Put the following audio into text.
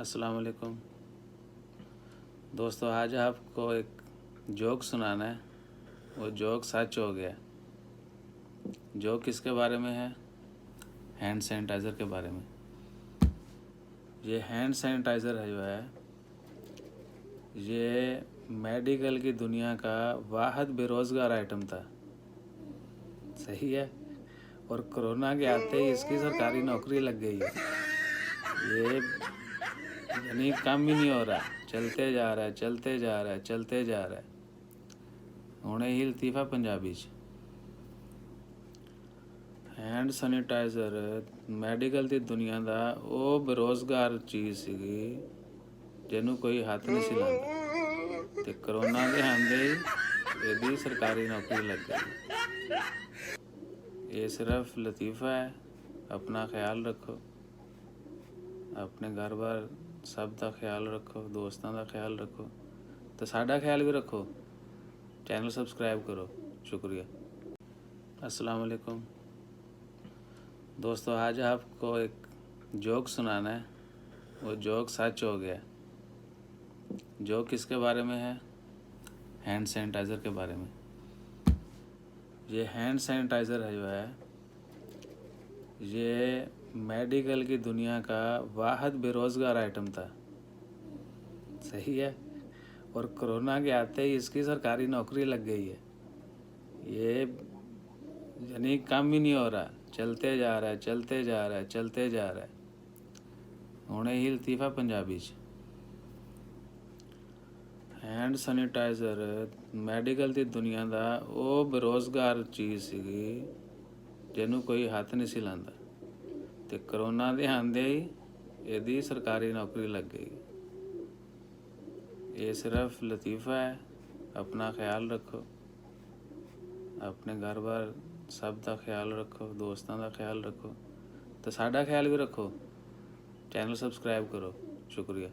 अस्सलाम वालेकुम दोस्तों, आज आपको एक जोक सुनाना है। वो जोक सच हो गया। जोक किसके बारे में है? हैंड सैनिटाइज़र के बारे में। ये हैंड सैनिटाइज़र है जो है, ये मेडिकल की दुनिया का वाहिद बेरोज़गार आइटम था। सही है। और कोरोना के आते ही इसकी सरकारी नौकरी लग गई है। ये यानी कम ही नहीं हो रहा, चलते जा रहा है, चलते जा रहा है, चलते जा रहा है। हुणे ही लतीफ़ा पंजाबी च। हैंड सैनिटाइज़र मैडिकल की दुनिया का वो बेरोज़गार चीज़ सीगी ਜਿਹਨੂੰ कोई हथ नहीं ਸੀ ਲਾਉਂਦਾ ਤੇ कोरोना के आंदे ही ਇਹਦੀ सरकारी नौकरी लग गई। ये सिर्फ लतीफ़ा है। अपना ख्याल रखो, अपने घर बार सब का ख्याल रखो, दोस्तों का ख्याल रखो, तो साडा ख्याल भी रखो। चैनल सब्सक्राइब करो। शुक्रिया। अस्सलाम वालेकुम दोस्तों, आज आपको एक जोक सुनाना है। वो जोक सच हो गया। जोक किसके बारे में है? हैंड सैनिटाइज़र के बारे में। ये हैंड सैनिटाइज़र है जो है, ये मेडिकल की दुनिया का वाहिद बेरोज़गार आइटम था। सही है। और कोरोना के आते ही इसकी सरकारी नौकरी लग गई है। ये यानी कम ही नहीं हो रहा, चलते जा रहा है, चलते जा रहा है, चलते जा रहा है। हुणे ही लतीफ़ा पंजाबी च। हैंड सैनिटाइज़र मैडिकल की दुनिया का वो बेरोज़गार चीज़ सीगी ਜਿਹਨੂੰ कोई हथ नहीं ਸੀ ਲਾਉਂਦਾ ਤੇ कोरोना के आंदे ही ਇਹਦੀ सरकारी नौकरी लग गई। ये सिर्फ लतीफ़ा है। अपना ख्याल रखो, अपने घर बार सब का ख्याल रखो, दोस्तों का ख्याल रखो, तो साडा ख्याल भी रखो। चैनल सब्सक्राइब करो। शुक्रिया।